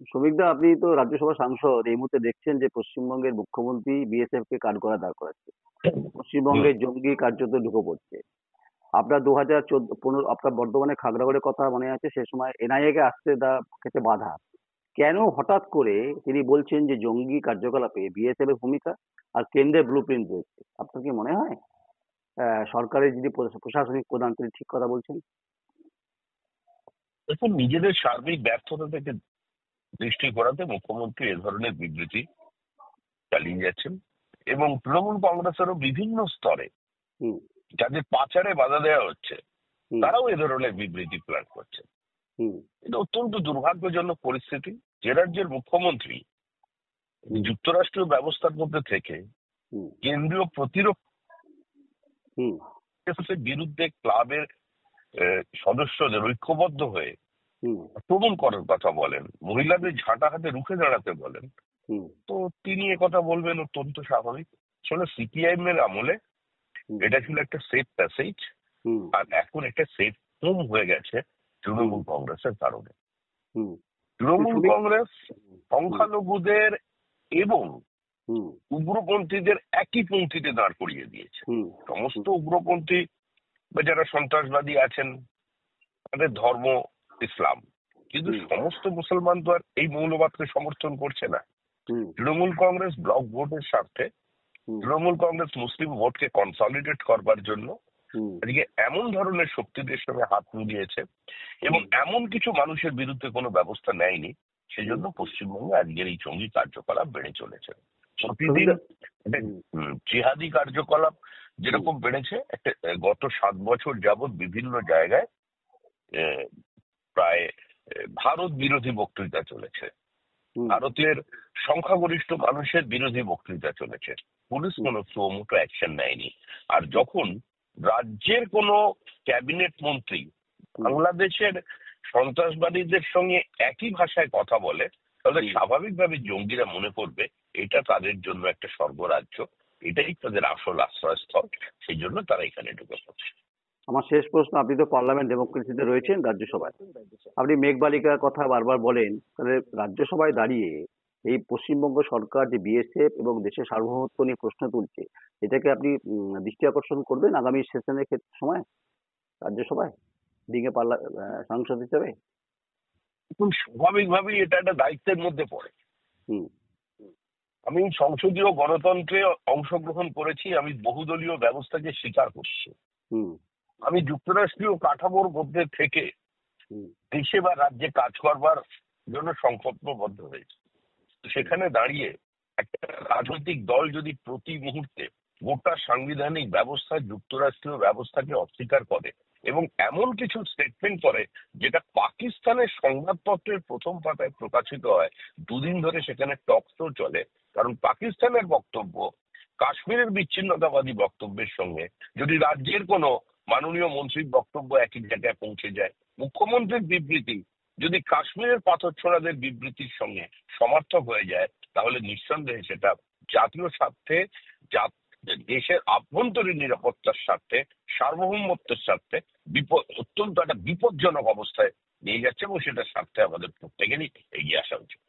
শ্রমিকদা, আপনি তো রাজ্যসভার সাংসদ, এই মুহূর্তে দেখছেন যে পশ্চিমবঙ্গের মুখ্যমন্ত্রী বিএসএফ কে কাঠগড়ায় দাঁড় করাচ্ছে। হুম। পশ্চিমবঙ্গে জঙ্গি কার্যত ঢুকে পড়ছে। আপনার 2014-15 আপনার বর্ধমানে খাগড়াগড়ের কথা মনে আছে, সে সময় এনআইএ কে আসতে খেতে বাধা। কেন হঠাৎ করে তিনি বলছেন যে জঙ্গি কার্যকলাপে বিএসএফ এর ভূমিকা আর কেন্দ্রের ব্লুপ্রিন্ট রয়েছে? আপনার কি মনে হয় সরকারের যিনি প্রশাসনিক প্রধান তিনি ঠিক কথা বলছেন? দেখুন, নিজেদের সার্বিক ব্যর্থতা থেকে দৃষ্টি করাতে মুখ্যমন্ত্রী এ ধরনের বিবৃতি চালিয়ে যাচ্ছেন এবং তৃণমূল কংগ্রেসেরও বিভিন্ন স্তরে হুম। যাদের পাচারে বাধা দেওয়া হচ্ছে হুম। তারাও এ ধরনের বিবৃতি প্রয়োগ করছে। হুম। এটা অত্যন্ত দুর্ভাগ্যজনক পরিস্থিতি। যে রাজ্যের মুখ্যমন্ত্রী হুম। যুক্তরাষ্ট্রীয় ব্যবস্থার মধ্যে থেকে হুম। কেন্দ্রীয় প্রতিরক্ষা হুম। ব্যবস্থার বিরুদ্ধে ক্লাবের সদস্যদের ঐক্যবদ্ধ হয়ে হুম। আক্রমণ করার কথা বলেন, মহিলাদের ঝাঁটা হাতে রুখে দাঁড়াতে বলেন, হুম। তো তিনি কথা বলবেন অত্যন্ত স্বাভাবিক। আসলে সিপিআইএম এর আমলে হুম। এটা ছিল একটা সেফ প্যাসেজ, হুম। আর এখন একটা সেফ হোম হয়ে গেছে হুম। তৃণমূল কংগ্রেসের কারণে। হুম। তৃণমূল শ্রমিক। কংগ্রেস হুম। সংখ্যালঘুদের এবং হুম। উগ্রপন্থীদের একই পংক্তিতে দাঁড় করিয়ে দিয়েছে। হুম। সমস্ত হুম। উগ্রপন্থী বা যারা সন্ত্রাসবাদী আছেন তাদের ধর্ম ইসলাম, কিন্তু হুম। সমস্ত মুসলমান তো আর এই মৌলবাদকে সমর্থন করছে না। হুম। তৃণমূল কংগ্রেস ব্লক ভোটের স্বার্থে, হুম। তৃণমূল কংগ্রেস মুসলিম ভোটকে কনসলিডেট করবার জন্য হুম। আজকে এমন ধরনের শক্তিদের সঙ্গে হাত মিলিয়েছে এবং হুম। এমন কিছু মানুষের বিরুদ্ধে কোনো ব্যবস্থা নেয়নি। হুম। সেজন্য পশ্চিমবঙ্গে আজকের এই জঙ্গি কার্যকলাপ বেড়ে চলেছে প্রতিদিন। শ্রমিকদা। একটা হুম। জিহাদি কার্যকলাপ হুম। যেরকম বেড়েছে, একটা গত 7 বছর যাবৎ বিভিন্ন জায়গায় আহ, প্রায় ভারত বিরোধী বক্তৃতা চলেছে, হুম। ভারতের সংখ্যাগরিষ্ঠ মানুষের বিরোধী বক্তৃতা চলেছে। পুলিশ হুম। কোনো সুমোটো অ্যাকশন নেয়নি। আর যখন রাজ্যের কোনো ক্যাবিনেট মন্ত্রী হুম। বাংলাদেশের সন্ত্রাসবাদীদের সঙ্গে একই ভাষায় কথা বলে, তাহলে হুম। স্বাভাবিকভাবে জঙ্গিরা মনে করবে এটা তাদের জন্য একটা স্বর্গরাজ্য, এটাই তাদের আসল আশ্রয়স্থল, সেই জন্য তারা এখানে ঢুকে পড়ছে। আমার শেষ প্রশ্ন, আপনি তো পার্লামেন্ট ডেমোক্রেসিতে রয়েছেন রাজ্যসভায়, আপনি মেঘবালিকার কথা বারবার বলেন, তাহলে রাজ্যসভায় দাঁড়িয়ে এই পশ্চিমবঙ্গ সরকার যে বিএসএফ এবং দেশের সার্বভৌমত্ব নিয়ে প্রশ্ন তুলছে, এটাকে আপনি দৃষ্টি আকর্ষণ করবেন আগামী সেশনের ক্ষেত্রে সময় রাজ্যসভায় দিকে সাংসদ হিসেবে? এখন স্বাভাবিকভাবেই এটা একটা দায়িত্বের মধ্যে পড়ে। হুম। আমি সংসদীয় গণতন্ত্রে অংশগ্রহণ করেছি, আমি বহুদলীয় ব্যবস্থাকে স্বীকার করছি। হুম। আমি যুক্তরাষ্ট্রীয় কাঠামোর মধ্যে থেকে হুম। দেশে বা রাজ্যে কাজ করবার জন্য সংকল্পবদ্ধ হয়েছে। তো সেখানে দাঁড়িয়ে একটা রাজনৈতিক দল যদি প্রতি মুহূর্তে গোটা সাংবিধানিক ব্যবস্থা, যুক্তরাষ্ট্রীয় ব্যবস্থাকে অস্বীকার করে এবং এমন কিছু স্টেটমেন্ট করে যেটা পাকিস্তানের সংবাদপত্রের প্রথম পাতায় প্রকাশিত হয়, দুদিন ধরে সেখানে টক শো চলে, কারণ পাকিস্তানের বক্তব্য কাশ্মীরের বিচ্ছিন্নতাবাদী বক্তব্যের সঙ্গে যদি রাজ্যের কোনো মাননীয় মন্ত্রীর বক্তব্য একই জায়গায় পৌঁছে যায়, মুখ্যমন্ত্রীর বিবৃতি যদি কাশ্মীরের পাথর ছোড়াদের বিবৃতির সঙ্গে সমার্থক হয়ে যায়, তাহলে নিঃসন্দেহে সেটা জাতীয় স্বার্থে, দেশের আভ্যন্তরীণ নিরাপত্তার স্বার্থে, সার্বভৌমত্বের স্বার্থে অত্যন্ত একটা বিপজ্জনক অবস্থায় নিয়ে যাচ্ছে এবং সেটার স্বার্থে আমাদের প্রত্যেকেরই এগিয়ে আসা উচিত।